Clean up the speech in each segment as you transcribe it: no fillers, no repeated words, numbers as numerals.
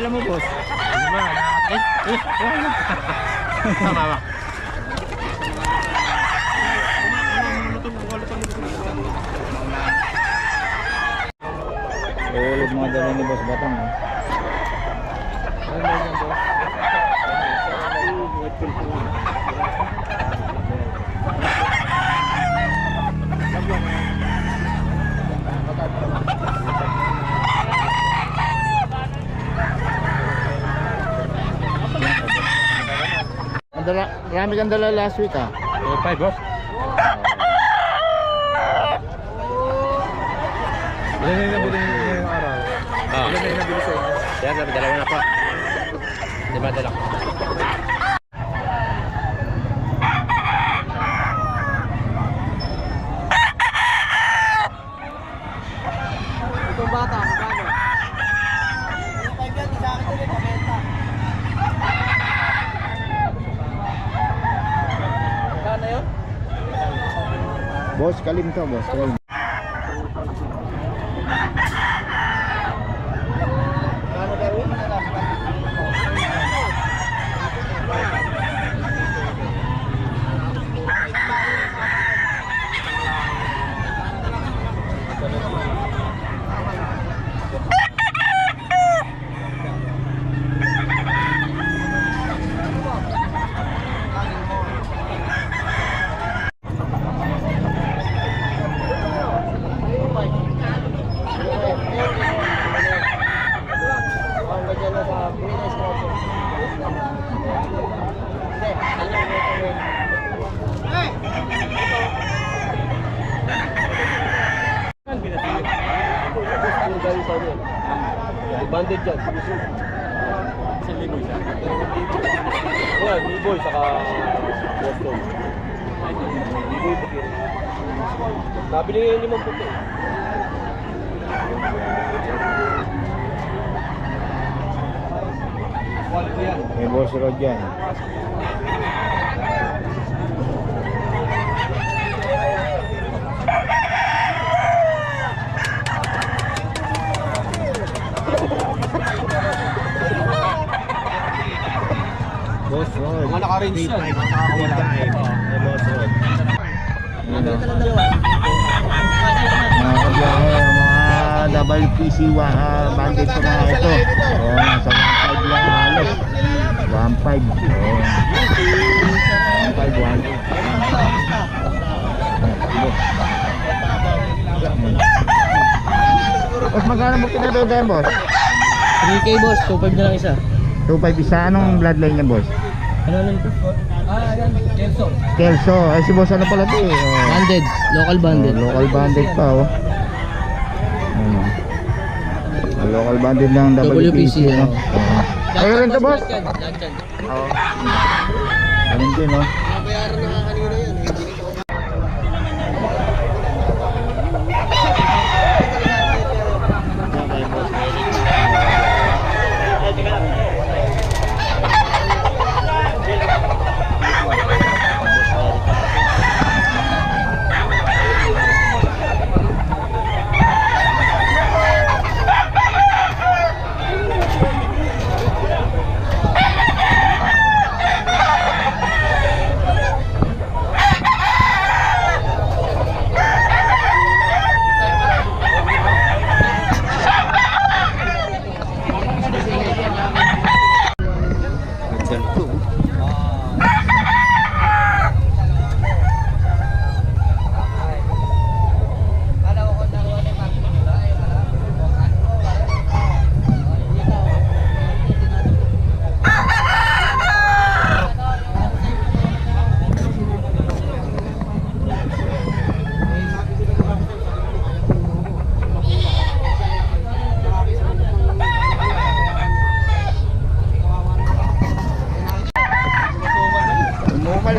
dala mo, boss? Ano ba? Tama ba? Ulit mga dala ni Boss Batang. Ano yan, boss? Marami kang dala last week ah. 5, boss. Ilan na yung nabili niyo ngayong araw? Ilan na yung nabili sa inyo? Yan, dalawa na po. Diba, dalawa? Itong bata, magkano? Yung 5 yan, sa akin ulit, pabenta. Magkano yun? Boss, kalim to, boss. Kalim. Magkano Darwin? Banded dyan. Isang libo siya. Yan, B-boy saka Boston. B-boy puti. Nabili ngayon 5 puti. Quality yan. May Boss Rod yan. Boss Rod. Mga naka-range yan. Mga nakakawala. May Boss Rod. Ano? Talang dalawa. Mga kabiyahe, mga WPC bandit ko na ito. Oo, nasa 1.5 lang halos. 1.5. Oo. 1.5. Boss, magkano mo pinabenta yan, boss? 3K boss, 2.5 na lang isa. 2.5 isa. Anong bloodline niya, boss? Ano lang ito? Yan, Kelso. Kelso. Ay, si boss ano pala ito eh. Oh. Banded, local banded. Oh, local bandit pa, oh. Ano? Local bandit ng WPC, no? Oh. Ayun rin to, boss? Oo. Ganun din, no? Nabayaran na nga kanina yan.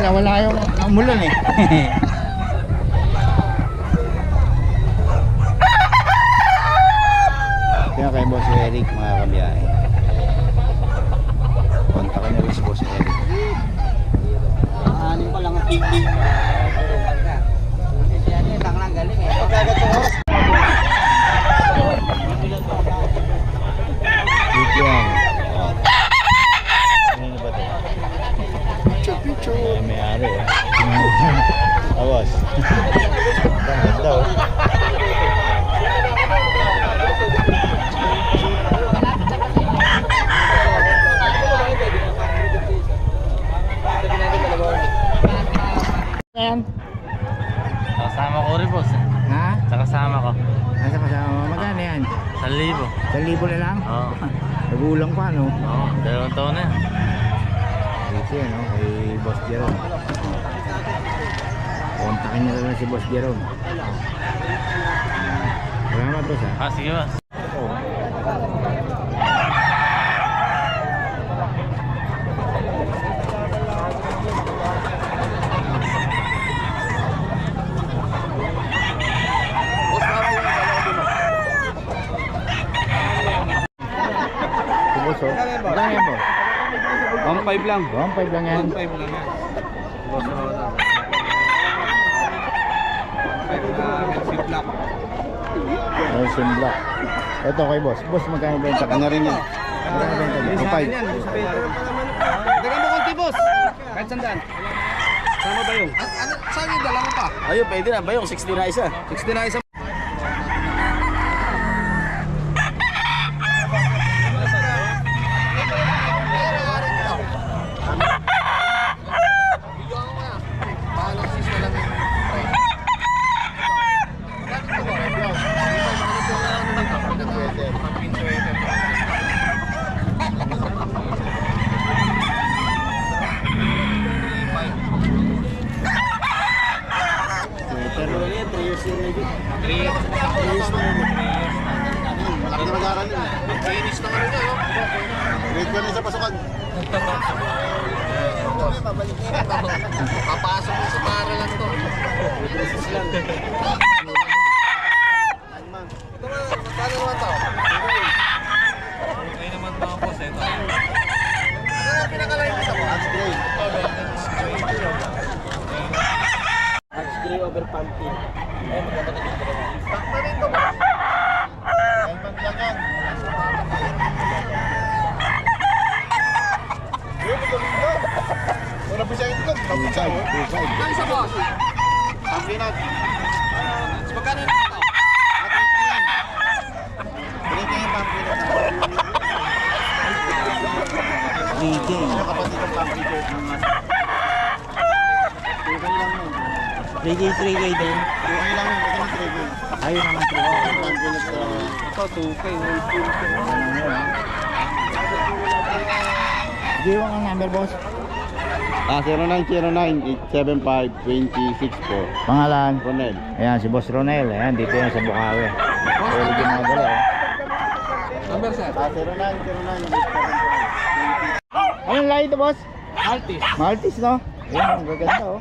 Wala yung umulan eh. Kaya kay Boss Eric mga kabiyahe. Kontakin na rin si Boss Eric. Anin pa lang. Yan eh, tanglang galing eh. Pagkagato. Dito yan. May-ari eh. Awas. Ganda oh. Ayan. Kasama ko rin, boss. Ha? Sa kasama ko. Nasa kasama mo? Magkano yan? 1,000. 1,000 na lang? Oo. Nagulang pa no? Oo, 2 taon na yan. Dito yan no? Kay Boss Jerome. Kontakin nyo na lang si Boss Jerome. Salamat boss ha. Sige, boss. Si Boss oh. Magkano yan boss? 1,500 lang. 1,500 lang yan. 1,500 lang yan. Boss Roda. Nelson Black. Ito kay boss. Boss magkano benta? Kanya rin yan. Magkano benta niya? 2,500. Dagan mo konti, boss. Kahit sandaan. Sama ba yung? Saan yung dala mo pa? Ayun, pwede na ba yung 60 na isa? 60 na isa. Malaki na mag-aaral yun. Finish na nga rin yun. Grade 1 na sa pasukan. Papasok mo sa paralan to. Resources lang. Ito nga, magkano naman to? Okay naman mga boss, ito. Ano nga pinakalain mo sa mo? Arts Gray. Arts Gray over pumpkin. Ay, magkano na dito. Stock na rin to ba? 9 months lang yan. Wala pa siya itlog. Ano sa boss? Pampinan. Magkano na ito? Matriki yan. Balik niya yung pampinan. Reading. Yung kapatid ng pampinan. 2K lang yun. 3K din. 2K lang yun. Ito na 3K. Ayun naman 3K. Pampinan sa... Ito, 2K. Giwang ang number boss. 0909-875-2064. Pangalan. Ronel. Ayan si Boss Ronel. Ayan dito yan sa Bukawi. Ulit yung mga dala. Number, sir? 0909-875-2064. Anong lahi ito boss? Maltese. Maltese no? Ayan, ang gaganda oh.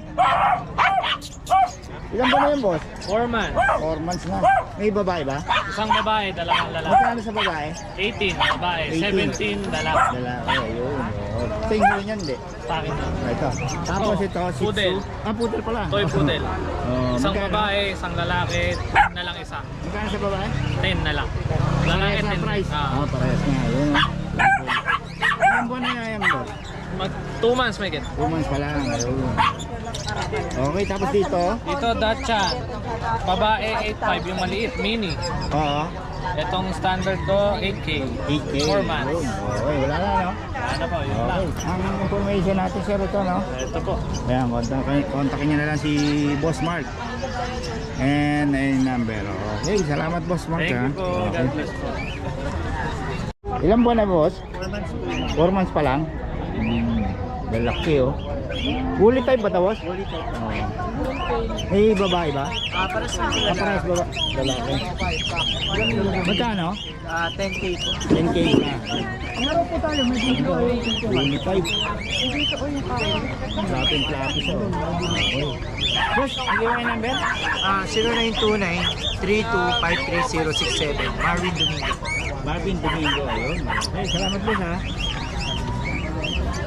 Ilan ba na yun boss? 4 man. 4 months na. May babae ba? Isang babae, dalawang lalaki. Magkano sa babae? 18, babae. 18. 17, lalaki. Lalaki, ayun. Ito yung yun yan, di? Sa akin na. Ito. Tapos ito, Shih Tzu. Poodle. Ah, poodle pala. Toy poodle. Isang magkano? babae, isang lalaki. 10 na lang isa. Magkano sa babae? 10 na lang. Lalaki Parehas na 10. price. Ah. Parehas na. Ayun oh. Ilang buwan na yan boss? 2 months may get. 2 months pa lang. Ayun. Okay, tapos dito. Dito, Dachshund. Babae, 8.5. Yung maliit, mini. Oo. Itong standard ko, 8K. 8K. 4 months. Ayun. Okay, wala na no? Ano po, yun lang. Okay. Ang information natin sir ito no? Ito po. Ayan, kontakin niyo na lang si Boss Mark. And ayun number. Okay, salamat Boss Mark. Thank you po. Okay. God bless po. Ilang buwan na boss? 4 months pa lang? Lalaki oh. Fully type ba ito boss? Fully type. May babae ba? Pares Parehas ba? Lalaki. Magkano? 10K po. 10K na. Meron po tayo, may dito. Fully type. Dito ko yung Sa ating plapis oh. Okay. Boss, hindi mo yung number? 0929-3253-067. Marvin Domingo. Marvin Domingo. Ayun. Okay, salamat boss ha.